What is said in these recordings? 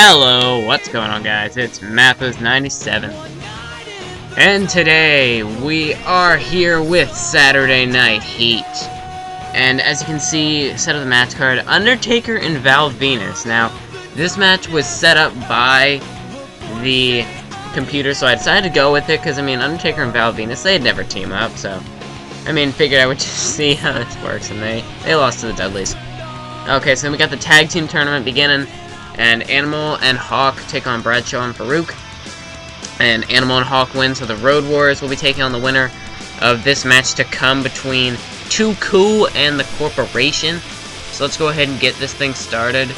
Hello, what's going on, guys? It's Mappos97, and today we are here with Saturday Night Heat. And as you can see, set of the match card, Undertaker and Val Venus. Now, this match was set up by the computer, so I decided to go with it because, I mean, Undertaker and Val Venus, they'd never team up, so I mean, figured I would just see how this works, and they lost to the Dudleys. Okay, so then we got the tag team tournament beginning. And Animal and Hawk take on Bradshaw and Farouk. And Animal and Hawk win, so the Road Warriors will be taking on the winner of this match to come between Too Cool and the Corporation. So let's go ahead and get this thing started.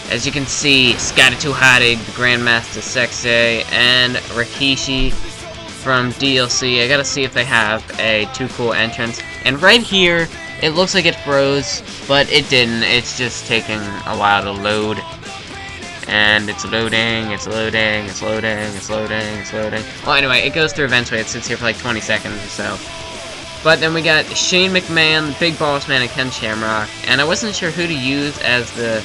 As you can see, Scotty 2 Hottie, the Grandmaster Sexay, and Rikishi from DLC. I gotta see if they have a Too Cool entrance. And right here, it looks like it froze, but it didn't. It's just taking a while to load. And it's loading, it's loading, it's loading, it's loading, it's loading. Well, anyway, it goes through eventually. It sits here for like 20 seconds or so. But then we got Shane McMahon, Big Boss Man, and Ken Shamrock. And I wasn't sure who to use as the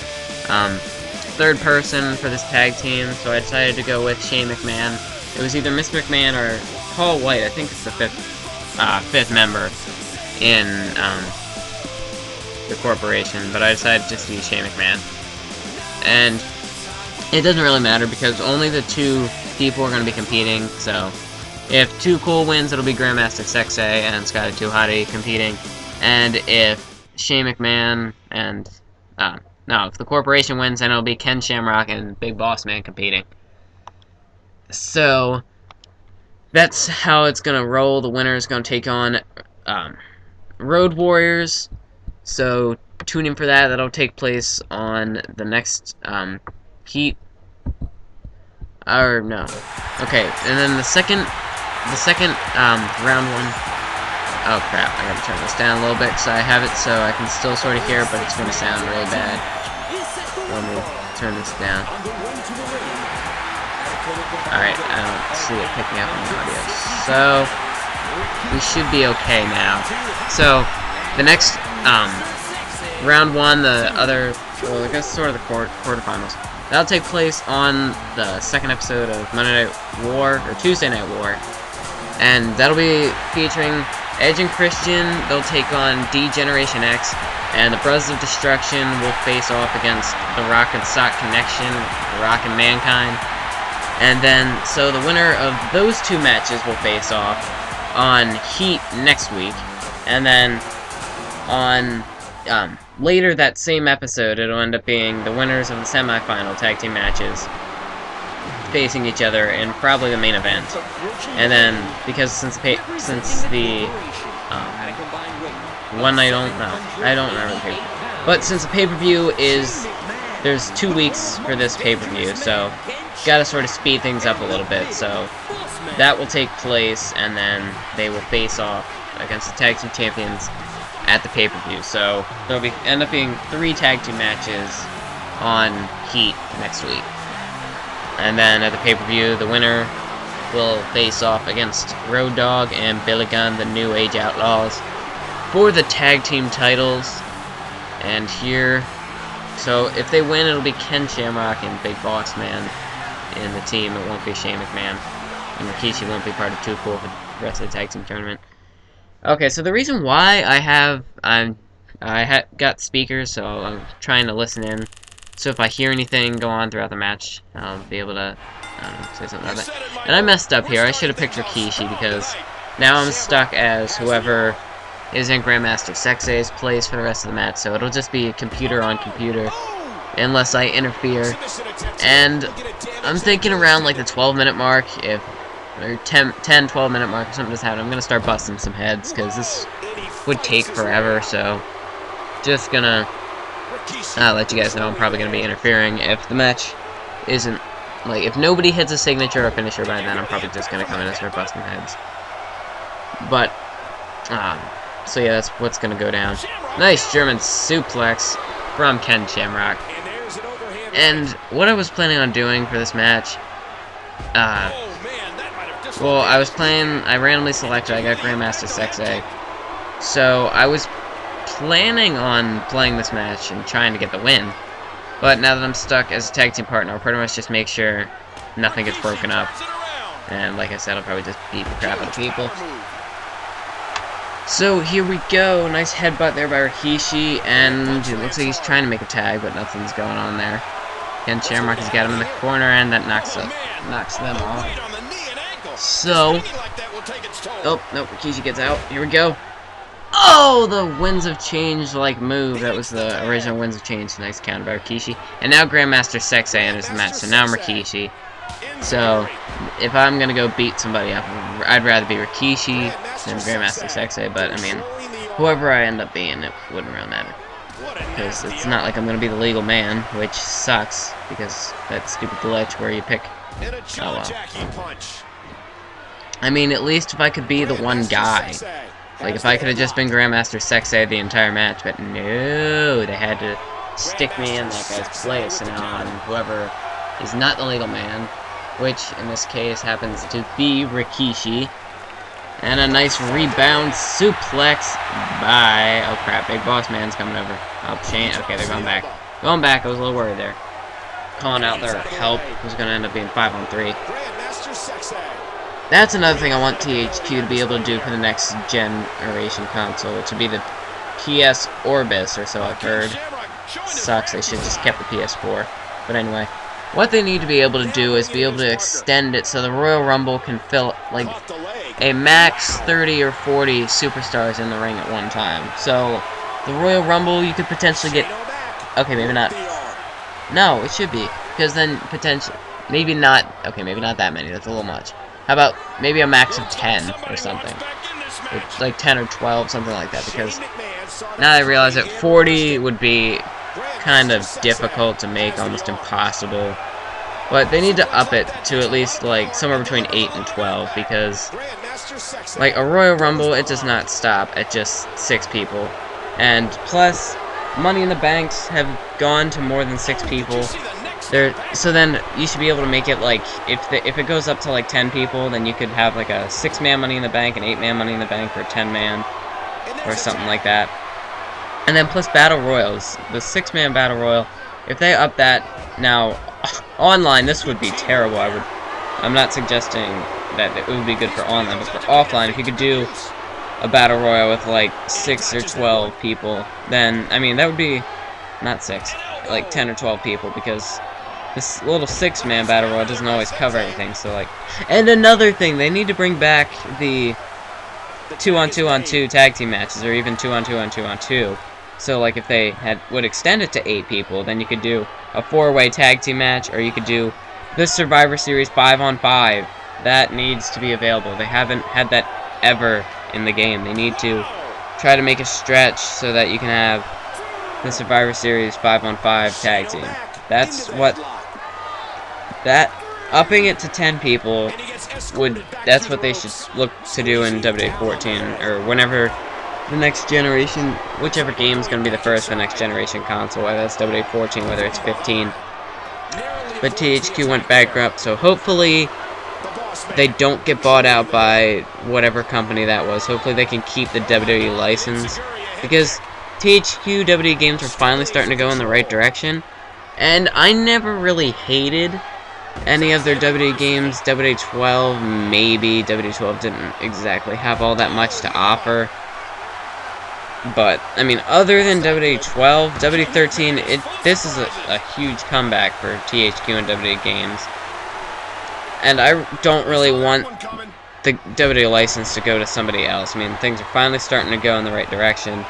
third person for this tag team, so I decided to go with Shane McMahon. It was either Miss McMahon or Paul White. I think it's the fifth member in the corporation, but I decided just to use Shane McMahon. And it doesn't really matter because only the two people are going to be competing, so if Too Cool wins, it'll be Grandmaster Sexay and Scotty 2 Hottie competing, and if Shane McMahon and, if the Corporation wins, then it'll be Ken Shamrock and Big Boss Man competing. So, that's how it's going to roll. The winner is going to take on Road Warriors, so tune in for that. That'll take place on the next Heat, or no, okay, and then the second round one, oh crap, I gotta turn this down a little bit so I have it so I can still sort of hear, but it's gonna sound really bad. Let me turn this down. Alright, I don't see it picking up on the audio, so we should be okay now. So, the next, round one, the other, well, I guess sort of the quarterfinals. That'll take place on the second episode of Monday Night War, or Tuesday Night War. And that'll be featuring Edge and Christian. They'll take on D-Generation X. And the Brothers of Destruction will face off against the Rock and Sock Connection, the Rock and Mankind. And then, so the winner of those two matches will face off on Heat next week. And then, on later that same episode, it'll end up being the winners of the semifinal tag team matches facing each other in probably the main event. And then, because since the one night only, no, I don't remember the pay-per-view. But since the pay-per-view there's 2 weeks for this pay-per-view, so gotta sort of speed things up a little bit. So that will take place, and then they will face off against the tag team champions at the pay-per-view. So there'll end up being 3 tag team matches on Heat next week. And then at the pay-per-view, the winner will face off against Road Dogg and Billy Gunn, the New Age Outlaws, for the tag team titles. And here, so if they win, it'll be Ken Shamrock and Big Boss Man in the team. It won't be Shane McMahon. And Rikishi won't be part of Too Cool for the rest of the tag team tournament. Okay, so the reason why I got speakers, so I'm trying to listen in. So if I hear anything go on throughout the match, I'll be able to, say something about that. And I messed up here. I should have picked Rikishi because now I'm stuck as whoever is in Grandmaster Sexay's place for the rest of the match. So it'll just be computer on computer unless I interfere. And I'm thinking around like the 12-minute mark, or 10-12 minute mark or something just happened, I'm gonna start busting some heads because this would take forever. So just gonna let you guys know I'm probably gonna be interfering if the match isn't, like, if nobody hits a signature or finisher by then, I'm probably just gonna come in and start busting heads. But so yeah, that's what's gonna go down. Nice German suplex from Ken Shamrock. And what I was planning on doing for this match, well, I randomly selected, I got Grandmaster Sexay. So, I was planning on playing this match and trying to get the win. But now that I'm stuck as a tag team partner, I'll pretty much just make sure nothing gets broken up. And like I said, I'll probably just beat the crap out of people. So here we go. Nice headbutt there by Rikishi, and it looks like he's trying to make a tag, but nothing's going on there. Ken Shamrock has got him in the corner, and that knocks them off. So, oh no, Rikishi gets out. Here we go. Oh, the Winds of Change like move. That was the original Winds of Change. Nice counter by Rikishi. And now Grandmaster Sexay enters the match. So now I'm Rikishi. So if I'm gonna go beat somebody up, I'd rather be Rikishi than Grandmaster Sexay. But I mean, whoever I end up being, it wouldn't really matter. Because it's not like I'm gonna be the legal man, which sucks because that stupid glitch where you pick. Oh well. I mean, at least if I could be the one guy. Like, if I could have just been Grandmaster Sexay the entire match, but no, they had to stick me in that guy's place, and now I'm whoever is not the legal man, which, in this case, happens to be Rikishi. And a nice rebound suplex by... Oh, crap, Big Boss Man's coming over. Oh, Shane. Okay, they're going back. Going back, I was a little worried there. Calling out their help, who's going to end up being 5-on-3. That's another thing I want THQ to be able to do for the next generation console, which would be the PS Orbis, or so I've heard. Sucks, they should just kept the PS4. But anyway, what they need to be able to do is be able to extend it so the Royal Rumble can fill, like, a max 30 or 40 superstars in the ring at one time. So, the Royal Rumble, you could potentially get... Okay, maybe not. No, it should be. Because then, potentially... Maybe not... Okay, maybe not that many. That's a little much. How about maybe a max of 10 or something? Like 10 or 12, something like that. Because now I realize that 40 would be kind of difficult to make, almost impossible. But they need to up it to at least like somewhere between 8 and 12. Because like a Royal Rumble, it does not stop at just 6 people. And plus, Money in the Banks have gone to more than 6 people. So then you should be able to make it like if it goes up to like 10 people, then you could have like a 6-man Money in the Bank, an 8-man Money in the Bank, or a 10-man, or something like that. And then plus Battle Royals, the 6-man Battle Royal. If they up that now online, this would be terrible. I'm not suggesting that it would be good for online, but for offline, if you could do a Battle Royal with like 6 or 12 people, then I mean that would be not 6, like 10 or 12 people, because this little 6-man Battle Royal doesn't always cover everything, so like... And another thing, they need to bring back the 2-on-2-on-2 tag team matches, or even 2-on-2-on-2-on-2. So like if they would extend it to 8 people, then you could do a 4-way tag team match, or you could do the Survivor Series 5-on-5. That needs to be available. They haven't had that ever in the game. They need to try to make a stretch so that you can have the Survivor Series 5-on-5 tag team. That's what... upping it to 10 people that's what they should look to do in WWE 14, or whenever the next generation, whichever game is going to be the first for the next generation console, whether it's WWE 14, whether it's 15. But THQ went bankrupt, so hopefully they don't get bought out by whatever company that was. Hopefully they can keep the WWE license, because THQ WWE games are finally starting to go in the right direction, and I never really hated any of their WWE games. WWE 12, maybe. WWE 12 didn't exactly have all that much to offer. But, I mean, other than WWE 12, WWE 13, this is a huge comeback for THQ and WWE games. And I don't really want the WWE license to go to somebody else. I mean, things are finally starting to go in the right direction.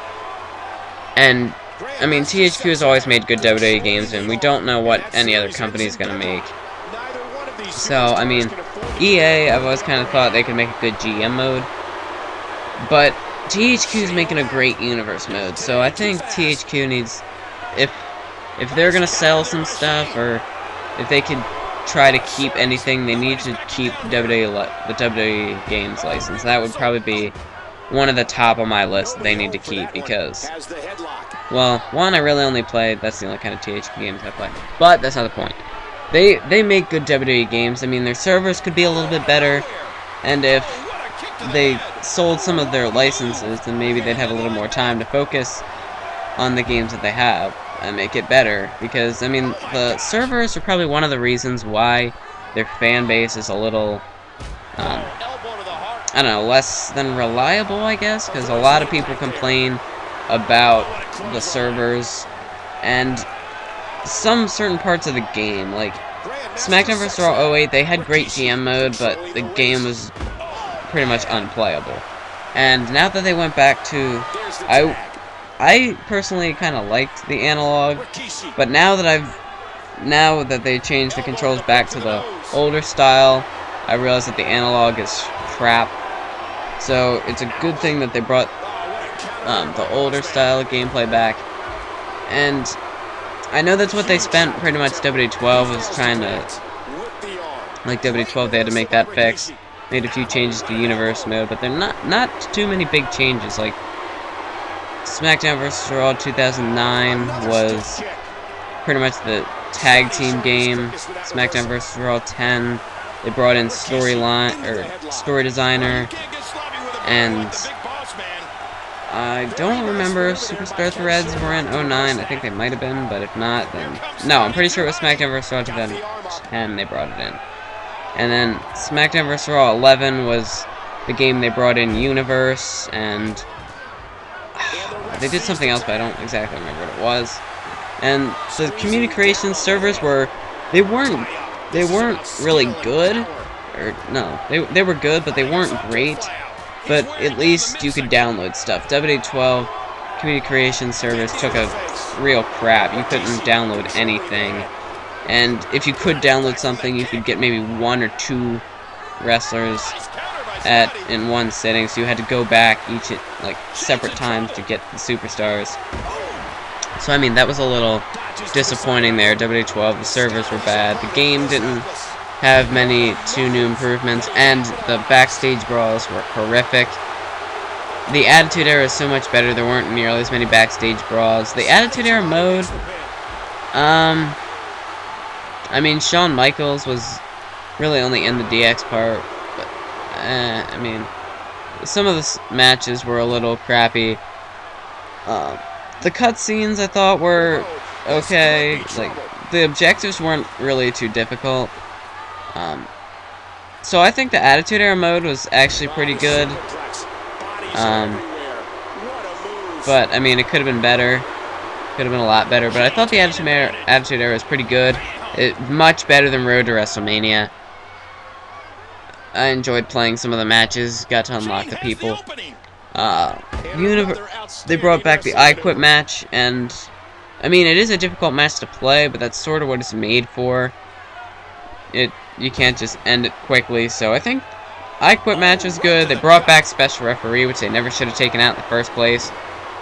And, I mean, THQ has always made good WWE games, and we don't know what any other company is going to make. So, I mean, EA, I've always kind of thought they could make a good GM mode. But THQ is making a great universe mode, so I think THQ needs, if they're going to sell some stuff, or if they could try to keep anything, they need to keep the WWE games license. That would probably be one of the top on my list that they need to keep, because, well, one, I really only played, that's the only kind of THQ games I play, but that's not the point. They make good WWE games. I mean, their servers could be a little bit better, and if they sold some of their licenses, then maybe they'd have a little more time to focus on the games that they have. make it better, because, I mean, the servers are probably one of the reasons why their fan base is a little, I don't know, less than reliable, I guess, because a lot of people complain about the servers, and some certain parts of the game, like SmackDown vs. Raw 08, they had great GM mode, but the game was pretty much unplayable. And now that they went back to, I personally kind of liked the analog, but now that they changed the controls back to the older style, I realize that the analog is crap. So it's a good thing that they brought the older style of gameplay back, and I know that's what they spent pretty much WWE12 was trying to, like WWE12, they had to make that fix. Made a few changes to universe mode, but they're not too many big changes. Like SmackDown vs. Raw 2009 was pretty much the tag team game. SmackDown vs. Raw 10, they brought in story designer, and I don't remember if Superstar Threads were in 09. I think they might have been, but if not, then no. I'm pretty sure it was SmackDown vs. Raw 2010 they brought it in. And then SmackDown vs. Raw 11 was the game they brought in Universe, and they did something else, but I don't exactly remember what it was. And so the community creation servers they weren't really good, or no, they were good, but they weren't great. But at least you could download stuff. WWE12 community creation servers took a real crap. You couldn't download anything. And if you could download something, you could get maybe 1 or 2 wrestlers in one sitting, so you had to go back each at like separate times to get the superstars. So I mean, that was a little disappointing there. WWE12, the servers were bad. The game didn't have many new improvements, and the backstage brawls were horrific. The Attitude Era is so much better. There weren't nearly as many backstage brawls. The Attitude Era mode, I mean, Shawn Michaels was really only in the DX part, but, I mean, some of the matches were a little crappy. The cutscenes I thought were okay. Like, the objectives weren't really too difficult. So I think the Attitude Era mode was actually pretty good. But, I mean, it could have been better. Could have been a lot better, but I thought the Attitude Era was pretty good. Much better than Road to WrestleMania. I enjoyed playing some of the matches, got to unlock the people. They brought back the I Quit match, and I mean, it is a difficult match to play, but that's sort of what it's made for. You can't just end it quickly, so I think I Quit match was good. They brought back Special Referee, which they never should have taken out in the first place,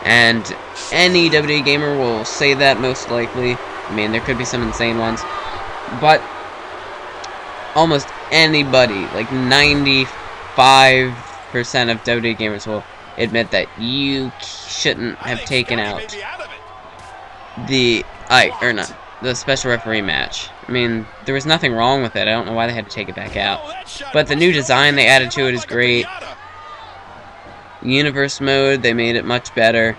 and any WWE gamer will say that most likely. I mean, there could be some insane ones, but almost anybody, like 95% of WWE gamers will admit that you shouldn't have taken out the Special Referee match. I mean, there was nothing wrong with it. I don't know why they had to take it back out. But the new design they added to it is great. Universe mode, they made it much better.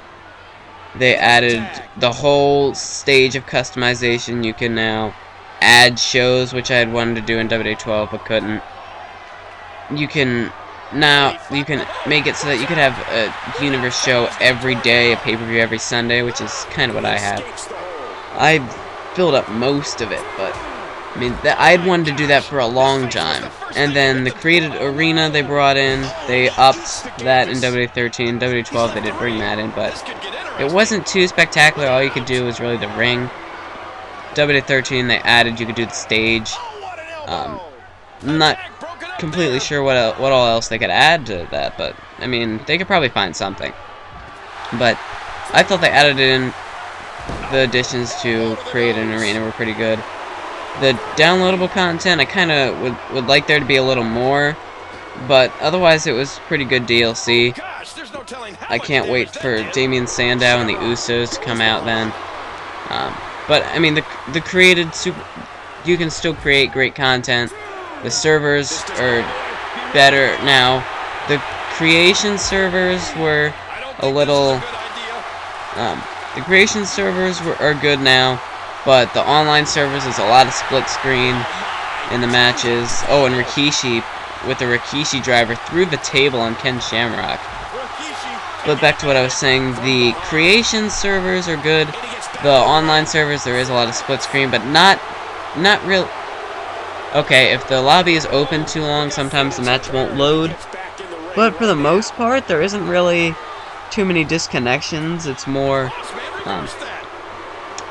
They added the whole stage of customization. You can now add shows, which I had wanted to do in WWE12 but couldn't. You can make it so that you could have a Universe show every day, a pay-per-view every Sunday, which is kind of what I have. I filled up most of it, but I mean, I'd wanted to do that for a long time. And then the Created Arena they brought in, they upped that in WWE13. WWE12 they did bring that in, but it wasn't too spectacular. All you could do was really the ring. WWE13 they added you could do the stage. I'm not completely sure what all else they could add to that, but I mean, they could probably find something. But I thought they added in the additions to Create an Arena were pretty good. The downloadable content, I kind of would like there to be a little more, but otherwise it was pretty good DLC. I can't wait for Damien Sandow and the Usos to come out then. But I mean, the created you can still create great content. The servers are better now. The creation servers were a little The creation servers are good now, but the online servers is a lot of split screen in the matches. Oh, and Rikishi with the Rikishi driver through the table on Ken Shamrock. But back to what I was saying, the creation servers are good. The online servers, there is a lot of split screen, but not real. Okay, if the lobby is open too long, sometimes the match won't load. But for the most part, there isn't really too many disconnections. It's more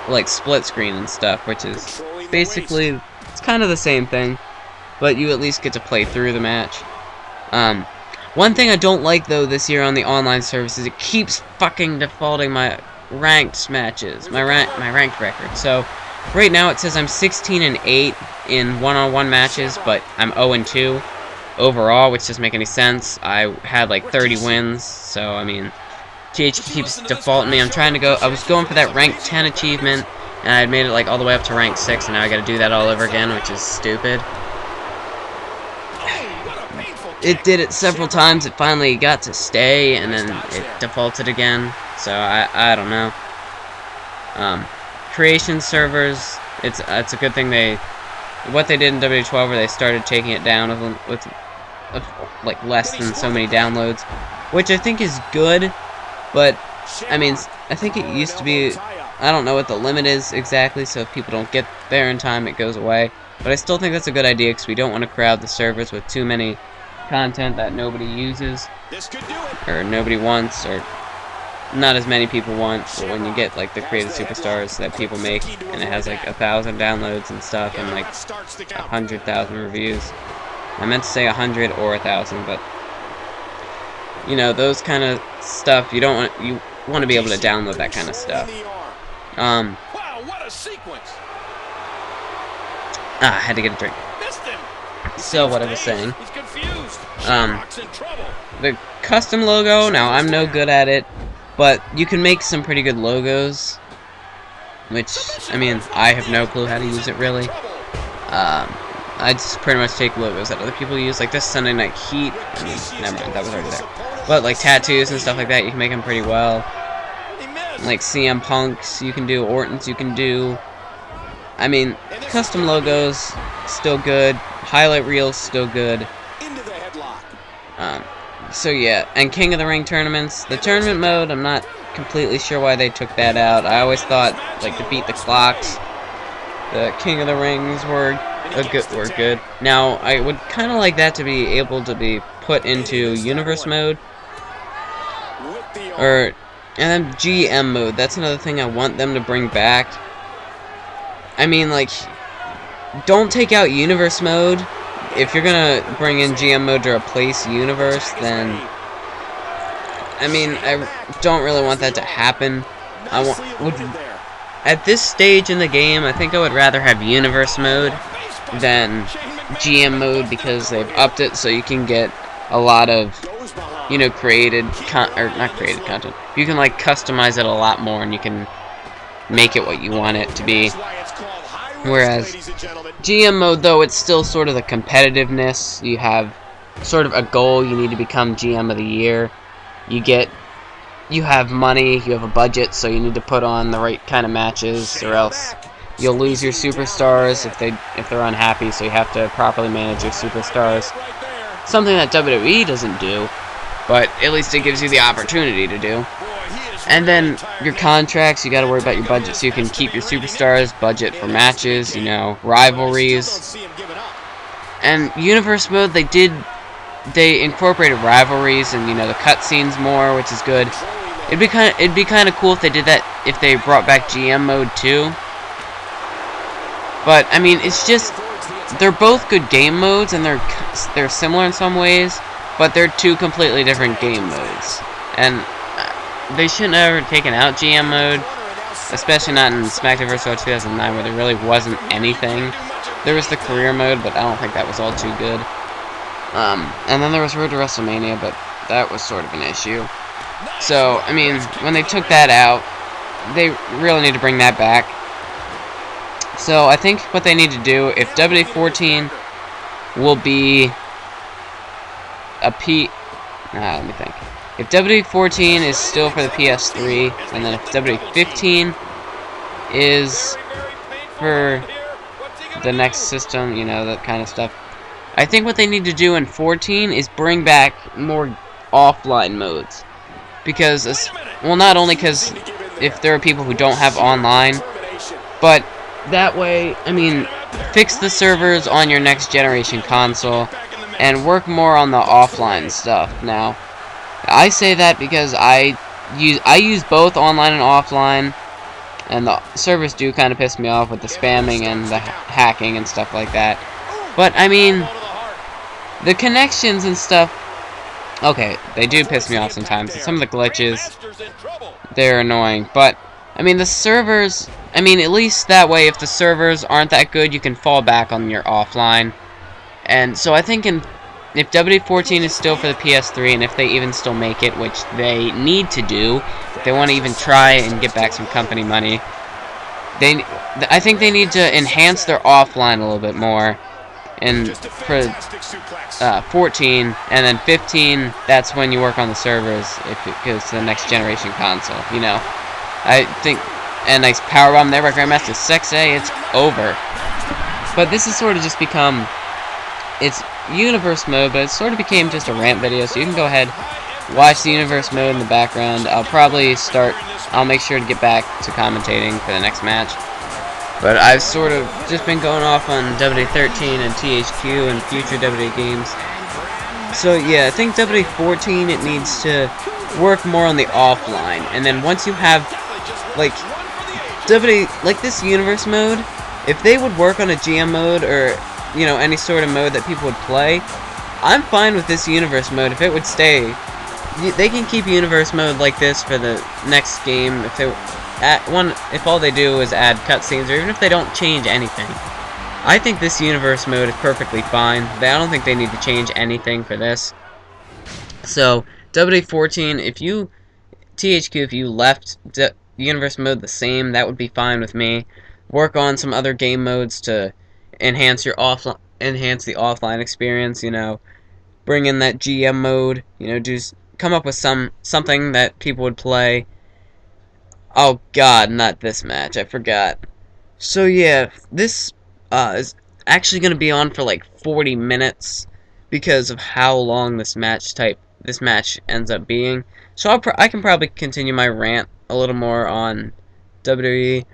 like split screen and stuff, which is basically, it's kind of the same thing, but you at least get to play through the match. One thing I don't like though this year on the online service is it keeps fucking defaulting my ranked matches, my ranked record. So right now it says I'm 16-8 in one-on-one matches, but I'm 0-2 overall, which doesn't make any sense. I had like 30 wins, so I mean, TH keeps defaulting me. I was going for that rank 10 achievement, and I had made it like all the way up to rank 6, and now I gotta do that all over again, which is stupid. It did it several times. It finally got to stay, and then it defaulted again. So I don't know. Creation servers. It's a good thing what they did in W12 where they started taking it down with like less than so many downloads, which I think is good. But I mean, I think it used to be. I don't know what the limit is exactly. So if people don't get there in time, it goes away. But I still think that's a good idea because we don't want to crowd the servers with too many content that nobody uses or nobody wants, or not as many people want. But when you get like the creative superstars that people make and it has like 1,000 downloads and stuff and like 100,000 reviews, I meant to say 100 or 1,000, but you know, those kind of stuff, you want to be able to download that kind of stuff. I had to get a drink. So what I was saying, the custom logo, now I'm no good at it, but you can make some pretty good logos, which, I mean, I have no clue how to use it really. I just pretty much take logos that other people use, like this Sunday Night Heat. I mean, never mind, that was already there. But like tattoos and stuff like that, you can make them pretty well. Like CM Punks you can do, Orton's you can do. I mean, custom logos, still good. Highlight reels, still good. So yeah, and King of the Ring tournaments. The tournament mode, I'm not completely sure why they took that out. I always thought, like, to beat the clocks, the King of the Rings were good. Now, I would kind of like that to be able to be put into Universe mode, and then GM mode. That's another thing I want them to bring back. I mean, like, don't take out Universe mode. If you're gonna bring in GM mode to replace Universe, then I mean, I don't really want that to happen. At this stage in the game, I think I would rather have Universe mode than GM mode, because they've upped it so you can get a lot of, you know, not created content. You can like customize it a lot more, and you can make it what you want it to be. Whereas GM mode, though, it's still sort of the competitiveness. You have sort of a goal. You need to become GM of the year. You have money, you have a budget, so you need to put on the right kind of matches, or else you'll lose your superstars if they're unhappy. So you have to properly manage your superstars. Something that WWE doesn't do, but at least it gives you the opportunity to do. And then your contracts, you gotta worry about your budget so you can keep your superstars, budget for matches, you know, rivalries. And Universe mode, they incorporated rivalries and, you know, the cutscenes more, which is good. It'd be kind of cool if they did that, if they brought back GM mode too. But I mean, it's just, they're both good game modes, and they're similar in some ways, but they're two completely different game modes. And they shouldn't have ever taken out GM mode, especially not in SmackDown vs. Raw 2009, where there really wasn't anything. There was the career mode, but I don't think that was all too good. And then there was Road to WrestleMania, but that was sort of an issue. So, I mean, when they took that out, they really need to bring that back. So, I think what they need to do, if WWE 14 will be a let me think. if WWE 14 is still for the PS3, and then if WWE 15 is for the next system, you know, that kind of stuff. I think what they need to do in 14 is bring back more offline modes. Because, well, not only because if there are people who don't have online, but that way, I mean, fix the servers on your next generation console and work more on the offline stuff. Now, I say that because I use both online and offline, and the servers do kind of piss me off with the spamming and the hacking and stuff like that. But, I mean, the connections and stuff, okay, they do piss me off sometimes. Some of the glitches, they're annoying. But, I mean, the servers, I mean, at least that way, if the servers aren't that good, you can fall back on your offline. And so I think if WWE14 is still for the PS3, and if they even still make it, which they need to do, if they want to even try and get back some company money, I think they need to enhance their offline a little bit more. And for 14, and then 15, that's when you work on the servers if it goes to the next generation console, you know. I think a nice powerbomb there by Grandmaster Sexay, it's over. But this has sort of just become, it's universe mode, but it sort of became just a rant video, so you can go ahead, watch the universe mode in the background. I'll make sure to get back to commentating for the next match. But I've sort of just been going off on WWE 13 and THQ and future WWE games. So yeah, I think WWE 14, it needs to work more on the offline. And then once you have, like, like this universe mode, if they would work on a GM mode or, you know, any sort of mode that people would play, I'm fine with this universe mode if it would stay. They can keep universe mode like this for the next game if all they do is add cutscenes, or even if they don't change anything. I think this universe mode is perfectly fine. I don't think they need to change anything for this. So, WWE 14, THQ, if you left universe mode the same, that would be fine with me. Work on some other game modes to enhance the offline experience, you know. Bring in that GM mode, you know, come up with something that people would play. Oh god, not this match, I forgot. So yeah, this is actually going to be on for like 40 minutes because of how long this match ends up being. So I can probably continue my rant a little more on WWE.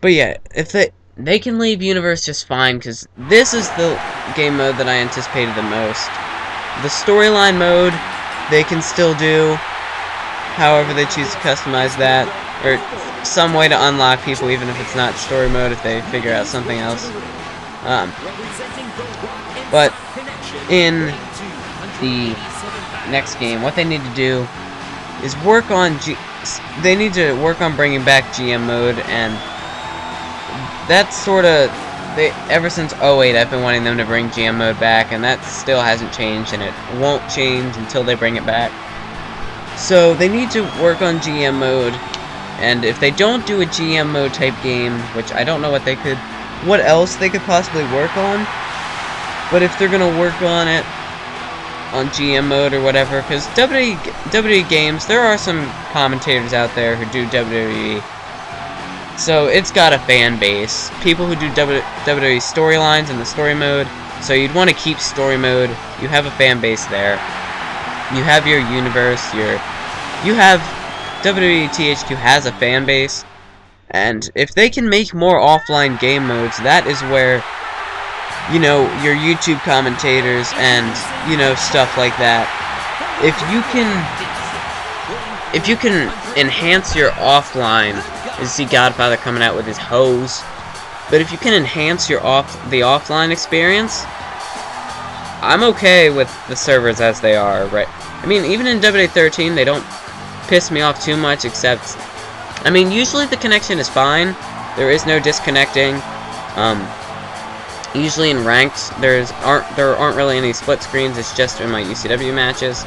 But yeah, if they can leave Universe just fine, because this is the game mode that I anticipated the most. The storyline mode, they can still do. However they choose to customize that, or some way to unlock people, even if it's not story mode, if they figure out something else. But in the next game, what they need to do is they need to work on bringing back GM mode, and that's sort of, ever since 08, I've been wanting them to bring GM mode back, and that still hasn't changed, and it won't change until they bring it back. So they need to work on GM mode, and if they don't do a GM mode type game, which I don't know what else they could possibly work on, but if they're gonna work on it on GM mode or whatever, because WWE games, there are some commentators out there who do WWE, so it's got a fan base. People who do WWE storylines in the story mode, so you'd want to keep story mode. You have a fan base there. You have your universe, WWE THQ has a fan base, and if they can make more offline game modes, that is where, you know, your YouTube commentators and, you know, stuff like that, if you can enhance your offline, you see Godfather coming out with his hose, but if you can enhance the offline experience, I'm okay with the servers as they are, right? I mean, even in WWE 13, they don't piss me off too much, except, I mean, usually the connection is fine. There is no disconnecting. Usually in ranked, there aren't really any split screens. It's just in my UCW matches.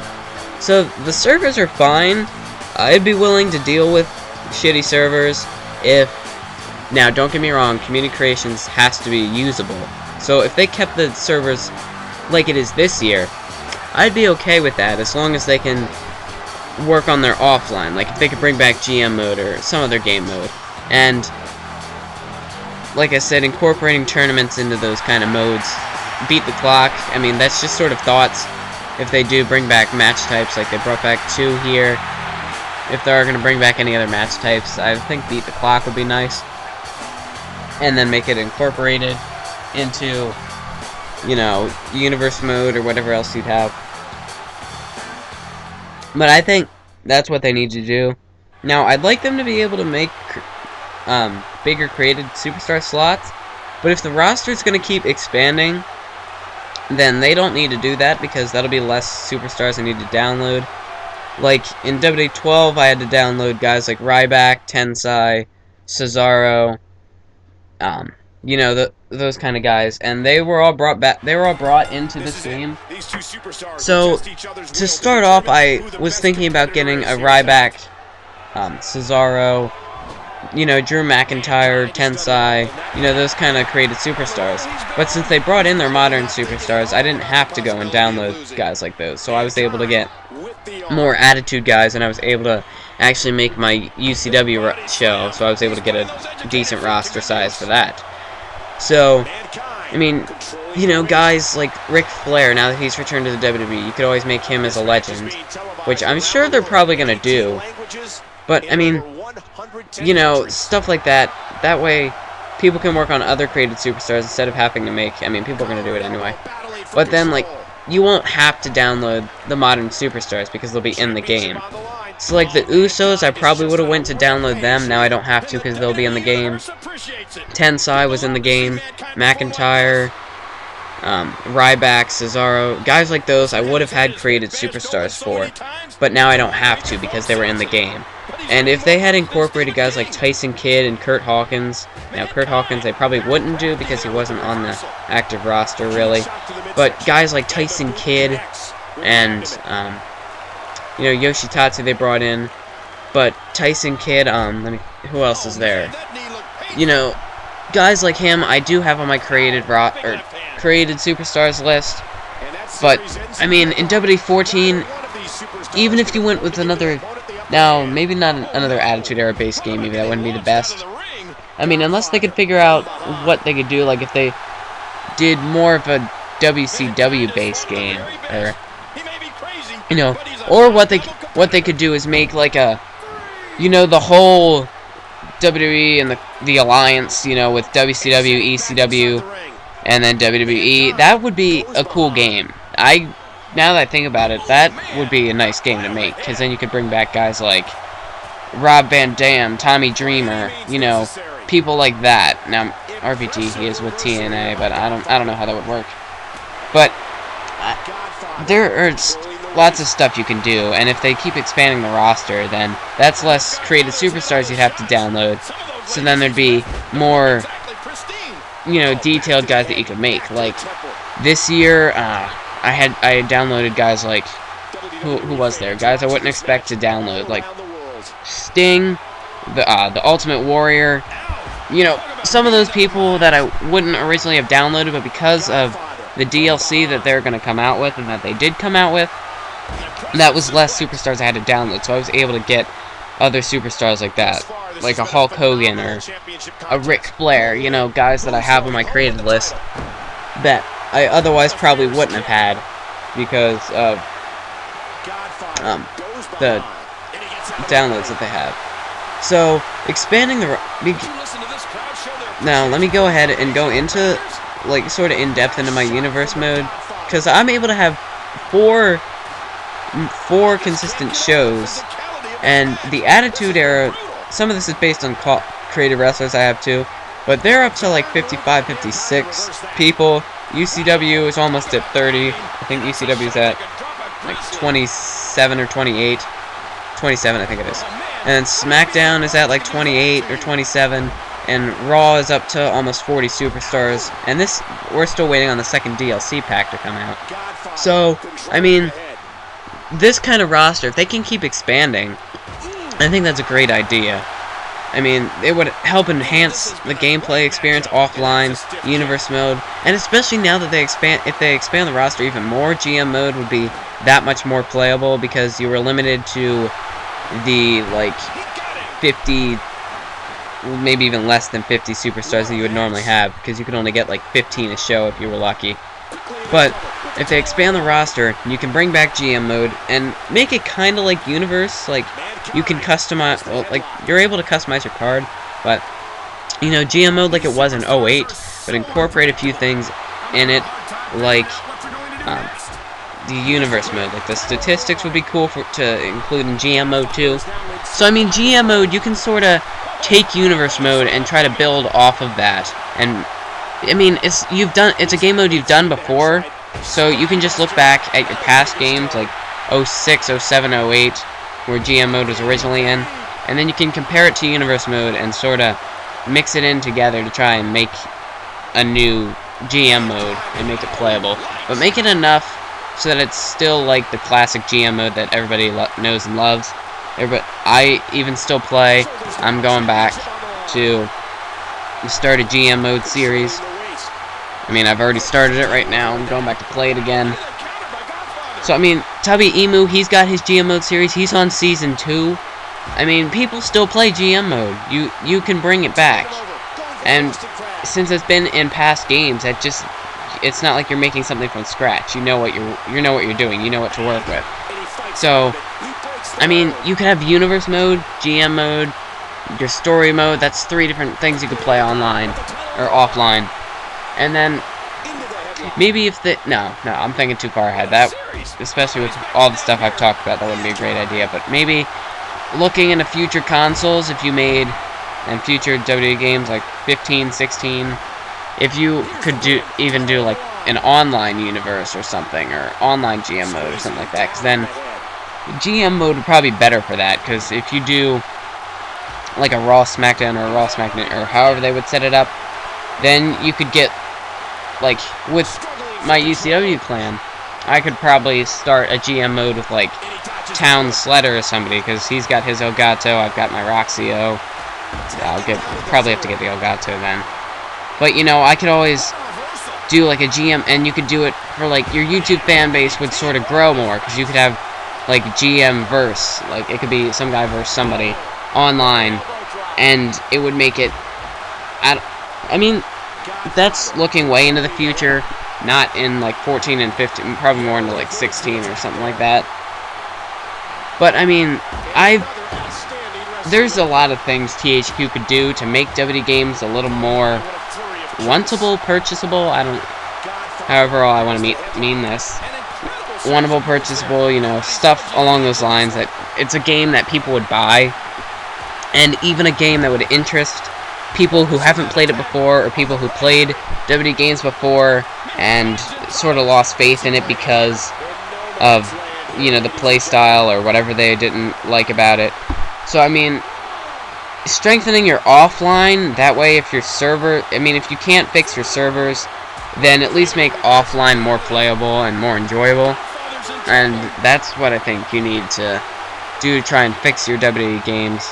So the servers are fine. I'd be willing to deal with shitty servers now, don't get me wrong, community creations has to be usable. So if they kept the servers like it is this year, I'd be okay with that as long as they can work on their offline. Like, if they could bring back GM mode or some other game mode. And, like I said, incorporating tournaments into those kind of modes. Beat the clock. I mean, that's just sort of thoughts. If they do bring back match types, like they brought back 2 here. If they are going to bring back any other match types, I think beat the clock would be nice. And then make it incorporated into, you know, universe mode or whatever else you'd have. But I think that's what they need to do. Now, I'd like them to be able to make bigger created superstar slots. But if the roster is going to keep expanding, then they don't need to do that, because that'll be less superstars I need to download. Like, in WWE 12, I had to download guys like Ryback, Tensai, Cesaro, you know, those kind of guys, and they were all brought back. They were all brought into this game. So, to start off, I was thinking about getting a Ryback, Cesaro, you know, Drew McIntyre, Tensai, you know, those kind of created superstars. But since they brought in their modern superstars, I didn't have to go and download guys like those. So I was able to get more attitude guys, and I was able to actually make my UCW show, so I was able to get a decent roster size for that. So, I mean, you know, guys like Ric Flair, now that he's returned to the WWE, you could always make him as a legend, which I'm sure they're probably going to do. But, I mean, you know, stuff like that. That way, people can work on other created superstars instead of having to make... I mean, people are going to do it anyway. But then, like, you won't have to download the modern superstars because they'll be in the game. So, like, the Usos, I probably would have went to download them. Now I don't have to because they'll be in the game. Tensai was in the game. McIntyre, Ryback, Cesaro. Guys like those I would have had created superstars for. But now I don't have to because they were in the game. And if they had incorporated guys like Tyson Kidd and Kurt Hawkins, now Kurt Hawkins they probably wouldn't do because he wasn't on the active roster really, but guys like Tyson Kidd and you know, Yoshitatsu they brought in, but Tyson Kidd, who else is there? You know, guys like him I do have on my created superstars list, but I mean in WWE 14, even if you went with another. Now, maybe not another Attitude Era based game, maybe that wouldn't be the best. I mean, unless they could figure out what they could do, like if they did more of a WCW based game, or, you know, or what they could do is make like a, you know, the whole WWE and the Alliance, you know, with WCW, ECW, and then WWE. That would be a cool game. Now that I think about it, that would be a nice game to make, because then you could bring back guys like Rob Van Dam, Tommy Dreamer, you know, people like that. Now, RVD, he is with TNA, but I don't know how that would work. But there are lots of stuff you can do, and if they keep expanding the roster, then that's less created superstars you'd have to download. So then there'd be more, you know, detailed guys that you could make. Like this year, I had downloaded guys like who was there? Guys I wouldn't expect to download, like Sting, the Ultimate Warrior. You know, some of those people that I wouldn't originally have downloaded, but because of the DLC that they're going to come out with, and that they did come out with, that was less superstars I had to download, so I was able to get other superstars like that, like a Hulk Hogan or a Ric Flair, you know, guys that I have on my created list that I otherwise probably wouldn't have had because of the downloads that they have. So, expanding the... Now, let me go ahead and go into, like, sort of in-depth into my universe mode, because I'm able to have four consistent shows, and the Attitude Era, some of this is based on creative wrestlers I have too, but they're up to like 55, 56 people. UCW is almost at 30. I think UCW is at like 27 or 28. 27, I think it is. And SmackDown is at like 28 or 27. And Raw is up to almost 40 superstars. And this, we're still waiting on the second DLC pack to come out. So, I mean, this kind of roster, if they can keep expanding, I think that's a great idea. I mean, it would help enhance the gameplay experience offline, universe mode, and especially now that if they expand the roster even more, GM mode would be that much more playable because you were limited to the, like, 50, maybe even less than 50 superstars that you would normally have, because you could only get, like, 15 a show if you were lucky. But if they expand the roster, you can bring back GM mode and make it kind of like Universe. Like, you can customize, well, like, you're able to customize your card, but, you know, GM mode like it was in 08, but incorporate a few things in it, like, the Universe mode. Like, the statistics would be cool to include in GM mode, too. So, I mean, GM mode, you can sort of take Universe mode and try to build off of that, and I mean, it's a game mode you've done before, so you can just look back at your past games, like 06, 07, 08, where GM mode was originally in, and then you can compare it to Universe mode and sort of mix it in together to try and make a new GM mode and make it playable. But make it enough so that it's still like the classic GM mode that everybody knows and loves. I even still play. I'm going back to start a GM mode series. I mean, I've already started it right now. I'm going back to play it again. So, I mean, Tubby Emu, he's got his GM mode series. He's on Season 2. I mean, people still play GM mode. You can bring it back. And since it's been in past games, it's not like you're making something from scratch. You know what you're doing. You know what to work with. So, I mean, you could have Universe mode, GM mode, your story mode. That's 3 different things you could play online or offline. And then maybe if no, I'm thinking too far ahead. That, especially with all the stuff I've talked about, that wouldn't be a great idea. But maybe looking into future consoles, if you made, and future WWE games like 15, 16, if you could even do like an online universe or something, or online GM mode or something like that, because then GM mode would probably be better for that. Because if you do like a Raw SmackDown or a Raw SmackDown, or however they would set it up, then you could get, like, with my UCW clan, I could probably start a GM mode with, like, Town Sledder or somebody, because he's got his Elgato, I've got my Roxio. Probably have to get the Elgato then. But, you know, I could always do, like, a GM, and you could do it for, like, your YouTube fan base would sort of grow more, because you could have, like, GM verse, like, it could be some guy versus somebody online, and it would make it, I mean, that's looking way into the future, not in, like, 14 and 15, probably more into, like, 16 or something like that. But, I mean, there's a lot of things THQ could do to make WWE games a little more wantable, purchasable, however I want to mean this. Wantable, purchasable, you know, stuff along those lines, that it's a game that people would buy, and even a game that would interest people who haven't played it before, or people who played WWE games before and sort of lost faith in it because of, you know, the play style or whatever they didn't like about it. So, I mean, strengthening your offline, that way if if you can't fix your servers, then at least make offline more playable and more enjoyable. And that's what I think you need to do to try and fix your WWE games.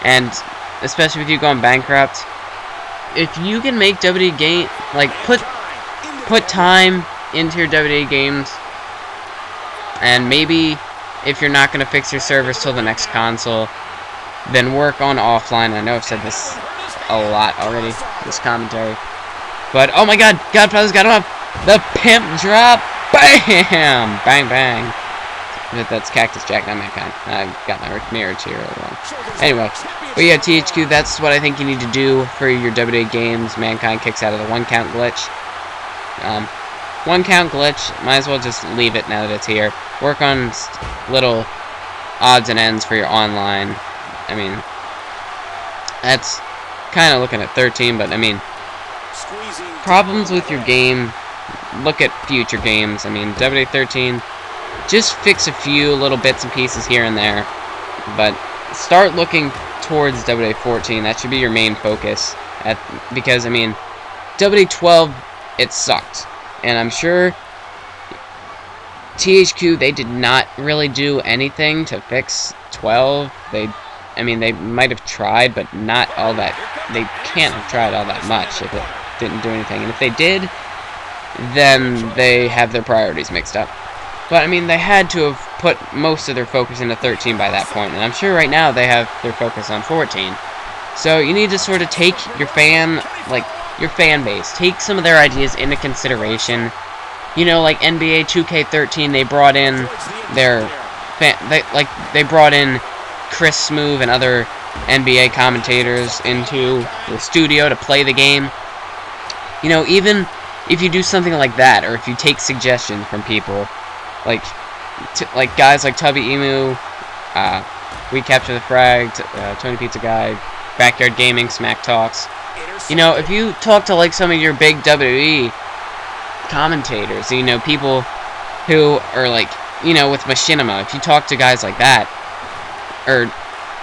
And especially with you going bankrupt, if you can make WWE game, like, put time into your WWE games, and maybe if you're not going to fix your servers till the next console, then work on offline. I know I've said this a lot already, this commentary, but oh my god, Godfather's got him up, the pimp drop, bam, bang bang. That's Cactus Jack, not Mankind. I've got my mirror here wrong. Anyway, but yeah, THQ, that's what I think you need to do for your WWE games. Mankind kicks out of the 1 count glitch. 1 count glitch, might as well just leave it now that it's here. Work on little odds and ends for your online. I mean, that's kind of looking at 13, but I mean, problems with your game, look at future games. I mean, WWE 13, just fix a few little bits and pieces here and there, but start looking towards WWE 14. That should be your main focus, because, I mean, WWE 12, it sucked, and I'm sure THQ, they did not really do anything to fix 12. I mean, they might have tried, but not all that. They can't have tried all that much if it didn't do anything. And if they did, then they have their priorities mixed up. But, I mean, they had to have put most of their focus into 13 by that point. And I'm sure right now they have their focus on 14. So you need to sort of take your fan base, take some of their ideas into consideration. You know, like NBA 2K13, they brought in their they brought in Chris Smoove and other NBA commentators into the studio to play the game. You know, even if you do something like that, or if you take suggestions from people, like guys like Tubby Emu, We Capture the Frag, Tony Pizza Guy, Backyard Gaming, Smack Talks. You know, if you talk to like some of your big WWE commentators, you know, people who are like, you know, with Machinima, if you talk to guys like that, or,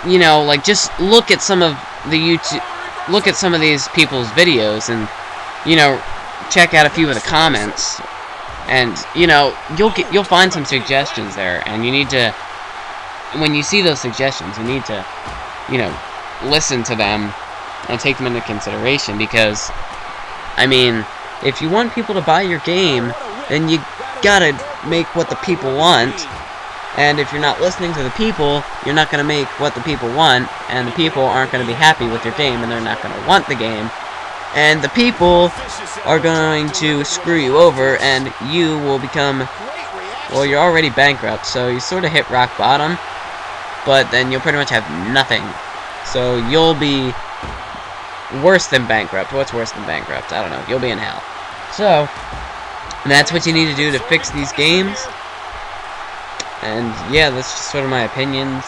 you know, like, just look at some of the look at some of these people's videos, and, you know, check out a few of the comments, and, you know, you'll find some suggestions there, and you need to, when you see those suggestions, you need to, you know, listen to them and take them into consideration, because, I mean, if you want people to buy your game, then you gotta make what the people want, and if you're not listening to the people, you're not gonna make what the people want, and the people aren't gonna be happy with your game, and they're not gonna want the game, and the people are going to screw you over, and you will become, well, you're already bankrupt, so you sort of hit rock bottom, but then you'll pretty much have nothing, so you'll be worse than bankrupt. What's worse than bankrupt? I don't know. You'll be in hell. So, that's what you need to do to fix these games. And, yeah, that's just sort of my opinions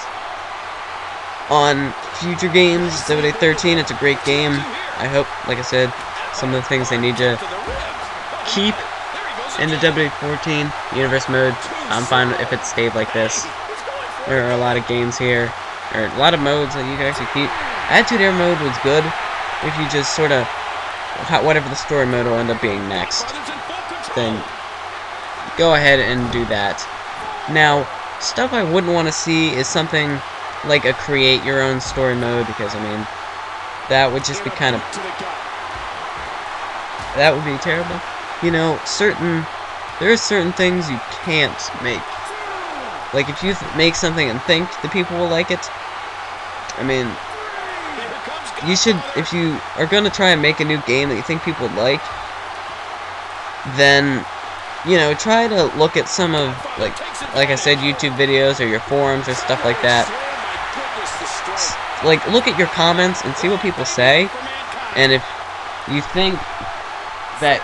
on future games. WWE 13, it's a great game. I hope, like I said, some of the things they need to keep in the WWE 14 Universe mode. I'm fine if it stayed like this. There are a lot of games here, or a lot of modes that you can actually keep. Attitude Era mode was good. If you just sort of, whatever the story mode will end up being next, then go ahead and do that. Now, stuff I wouldn't want to see is something like a create your own story mode, because, I mean, that would just be kind of, that would be terrible. You know, there are certain things you can't make. Like, if you make something and think the people will like it, I mean, you should, if you are going to try and make a new game that you think people would like, then, you know, try to look at some of, like I said, YouTube videos or your forums or stuff like that. Like, look at your comments and see what people say, and if you think that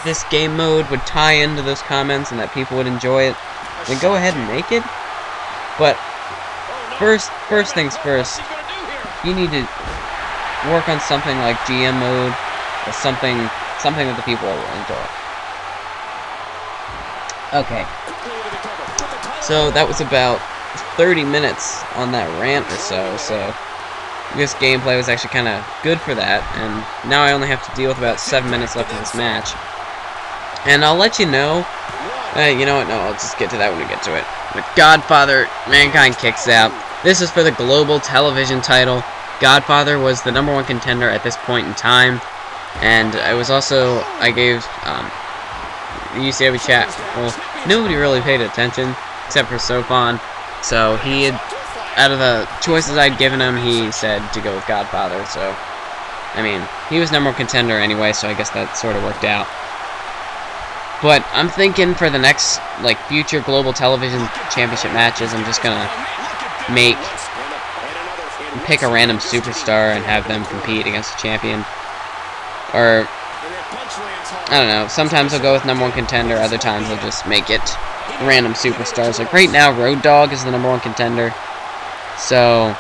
this game mode would tie into those comments and that people would enjoy it, then go ahead and make it. But first things first, you need to work on something like GM mode, or something that the people will enjoy. Okay. So that was about 30 minutes on that rant or so, this gameplay was actually kind of good for that, and now I only have to deal with about 7 minutes left of this match. And I'll let you know, you know what, no, I'll just get to that when we get to it. With Godfather, Mankind kicks out. This is for the global television title. Godfather was the #1 contender at this point in time, and I was also, I gave, the UCW chat, well, nobody really paid attention, except for Sofon, so he had, out of the choices I'd given him, he said to go with Godfather, so, I mean, he was #1 contender anyway, so I guess that sort of worked out. But I'm thinking for the next, like, future global television championship matches, I'm just gonna pick a random superstar and have them compete against a champion. Or, I don't know, sometimes I'll go with #1 contender, other times I'll just make it random superstars. Like, right now, Road Dogg is the #1 contender. So,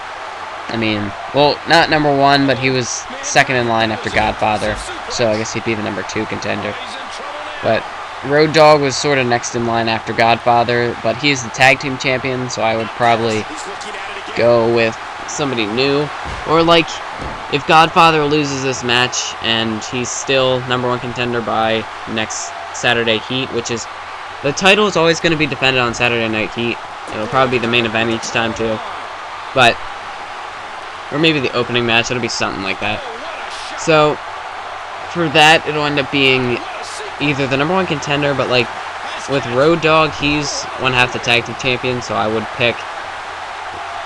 I mean, well, not #1, but he was second in line after Godfather, so I guess he'd be the #2 contender. But Road Dogg was sort of next in line after Godfather, but he's the tag team champion, so I would probably go with somebody new. Or, like, if Godfather loses this match and he's still #1 contender by next Saturday Heat, which is, the title is always going to be defended on Saturday Night Heat. It'll probably be the main event each time, too. But or maybe the opening match. It'll be something like that. So for that, it'll end up being either the #1 contender, but like with Road Dogg, he's one half the tag team champion, so I would pick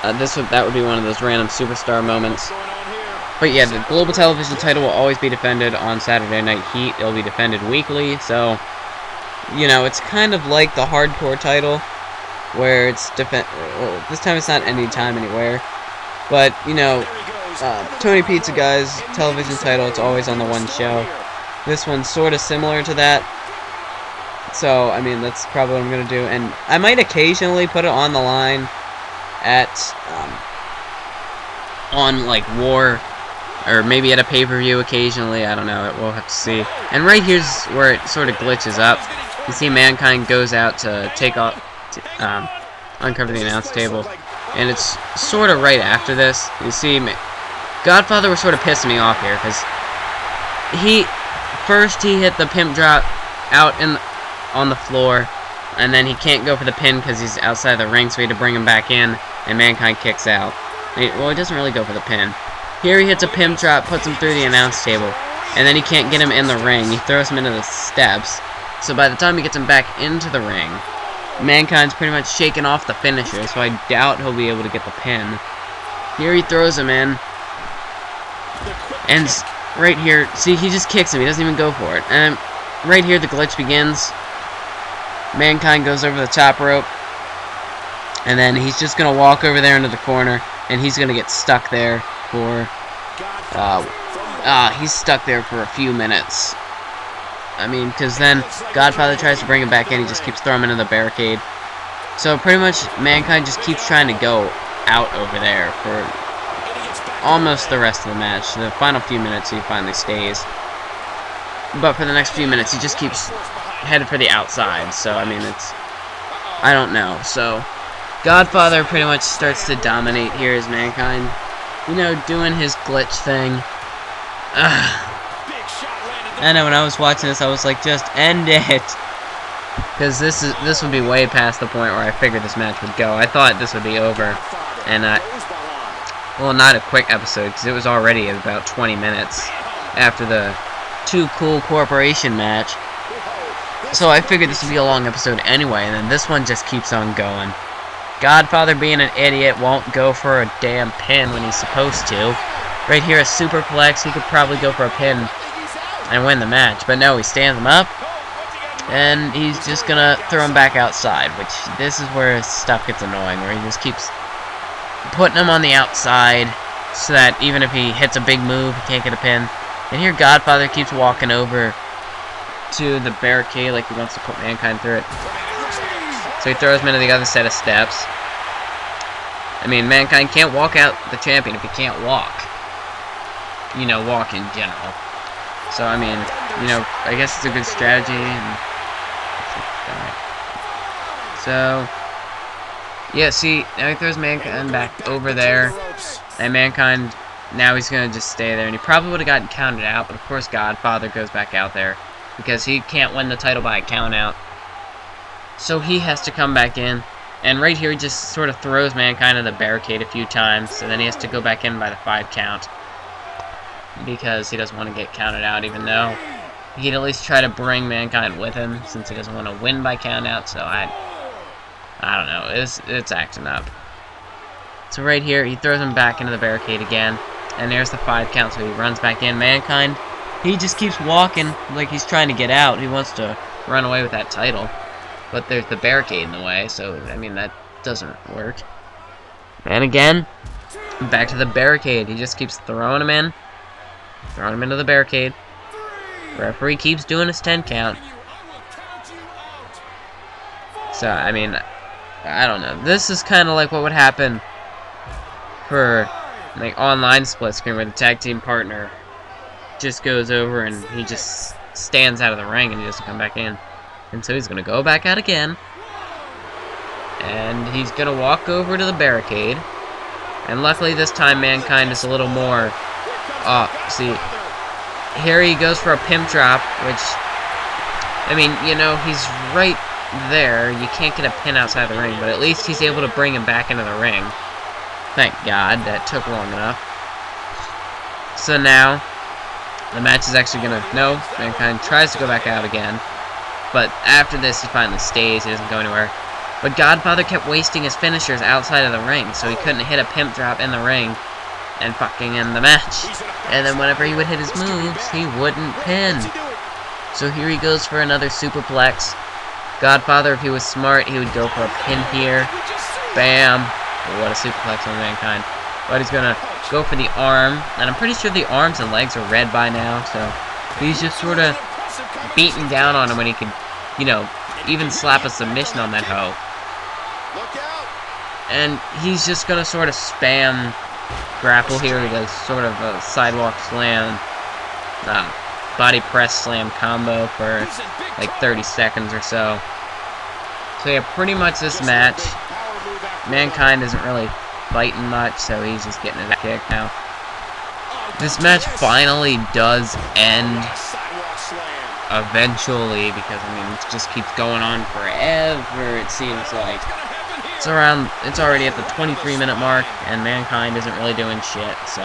that would be one of those random superstar moments. But yeah, the global television title will always be defended on Saturday Night Heat. It'll be defended weekly, so you know, it's kind of like the hardcore title, where it's well, this time it's not anytime, anywhere. But, you know, Tony Pizza Guy's television title, it's always on the one show. This one's sort of similar to that. So, I mean, that's probably what I'm going to do. And I might occasionally put it on the line at, on, like, War, or maybe at a pay-per-view occasionally. I don't know. We'll have to see. And right here's where it sort of glitches up. You see Mankind goes out to take off, uncover the announce table. And it's sort of right after this. You see, Godfather was sort of pissing me off here, because first he hit the pimp drop out on the floor, and then he can't go for the pin because he's outside the ring, so we had to bring him back in, and Mankind kicks out. Well, he doesn't really go for the pin. Here he hits a pimp drop, puts him through the announce table, and then he can't get him in the ring. He throws him into the steps, so by the time he gets him back into the ring, Mankind's pretty much shaken off the finisher, so I doubt he'll be able to get the pin. Here he throws him in, and right here, see, he just kicks him, he doesn't even go for it. And right here the glitch begins. Mankind goes over the top rope, and then he's just going to walk over there into the corner, and he's going to get stuck there for, he's stuck there for a few minutes. I mean, because then Godfather tries to bring him back in, he just keeps throwing him into the barricade. So pretty much Mankind just keeps trying to go out over there for almost the rest of the match. The final few minutes he finally stays. But for the next few minutes he just keeps headed for the outside. So, I mean, I don't know. So, Godfather pretty much starts to dominate here as Mankind. You know, doing his glitch thing. I know, when I was watching this, I was like, just end it. Because this would be way past the point where I figured this match would go. I thought this would be over. And, well, not a quick episode, because it was already about 20 minutes after the Too Cool Corporation match. So I figured this would be a long episode anyway, and then this one just keeps on going. Godfather, being an idiot, won't go for a damn pin when he's supposed to. Right here, a superplex. He could probably go for a pin and win the match, but no, he stands him up, and he's just gonna throw him back outside, which this is where his stuff gets annoying, where he just keeps putting him on the outside, so that even if he hits a big move, he can't get a pin. And here Godfather keeps walking over to the barricade like he wants to put Mankind through it. So he throws him into the other set of steps. I mean, Mankind can't walk out the champion if he can't walk. You know, walk in general. So, I mean, you know, I guess it's a good strategy. And so, yeah, see, now he throws Mankind back over there. And Mankind, now he's going to just stay there. And he probably would have gotten counted out, but of course Godfather goes back out there, because he can't win the title by a count out. So he has to come back in. And right here he just sort of throws Mankind in the barricade a few times, and then he has to go back in by the 5 count. Because he doesn't want to get counted out, even though he'd at least try to bring Mankind with him, since he doesn't want to win by count out. So I don't know, it's acting up. So right here, he throws him back into the barricade again, and there's the 5 count, so he runs back in. Mankind, he just keeps walking like he's trying to get out. He wants to run away with that title, but there's the barricade in the way, so, I mean, that doesn't work. And again, back to the barricade. He just keeps throwing him in. Throwing him into the barricade. Referee keeps doing his 10 count. So, I mean, I don't know. This is kind of like what would happen for, like, online split screen, where the tag team partner just goes over and he just stands out of the ring and he doesn't come back in. And so he's going to go back out again. And he's going to walk over to the barricade. And luckily this time Mankind is a little more... see, here he goes for a pimp drop, which, I mean, you know, he's right there. You can't get a pin outside the ring, but at least he's able to bring him back into the ring. Thank God, that took long enough. So now, the match is actually gonna... No, Mankind tries to go back out again. But after this, he finally stays. He doesn't go anywhere. But Godfather kept wasting his finishers outside of the ring, so he couldn't hit a pimp drop in the ring and fucking end the match. And then whenever he would hit his moves, he wouldn't pin. So here he goes for another superplex. Godfather, if he was smart, he would go for a pin here. Bam. Oh, what a superplex on Mankind. But he's gonna go for the arm, and I'm pretty sure the arms and legs are red by now, so he's just sort of beating down on him when he could, you know, even slap a submission on that hoe. And he's just gonna sort of spam grapple here. He does sort of a sidewalk slam, body press slam combo for like 30 seconds or so. So yeah, pretty much this match, Mankind isn't really fighting much, so he's just getting his kick now. This match finally does end eventually, because I mean it just keeps going on forever, it seems like. It's already at the 23-minute mark, and Mankind isn't really doing shit, so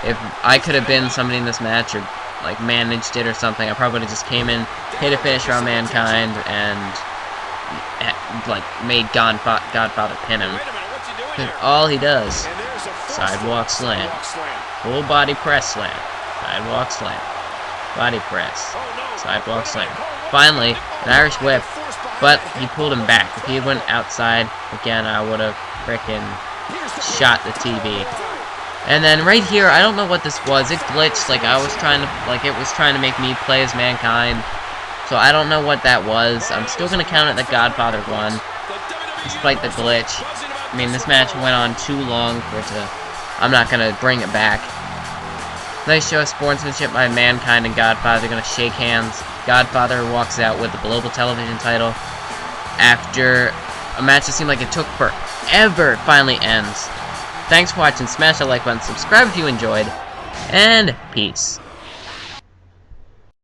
if I could have been somebody in this match, or like managed it or something, I probably would have just came in, hit a finisher on Mankind, and like made Godfather pin him. All he does, sidewalk slam, full body press slam, sidewalk slam, body press, sidewalk slam. Finally, an Irish whip, but he pulled him back. If he went outside again, I would have frickin' shot the TV. And then right here, I don't know what this was. It glitched, like it was trying to make me play as Mankind. So I don't know what that was. I'm still gonna count it that Godfather won, despite the glitch. I mean, this match went on too long for it to... I'm not gonna bring it back. Nice show of sportsmanship by Mankind and Godfather. They're gonna shake hands. Godfather walks out with the global television title after a match that seemed like it took forever. Finally ends. Thanks for watching. Smash that like button, subscribe if you enjoyed, and peace.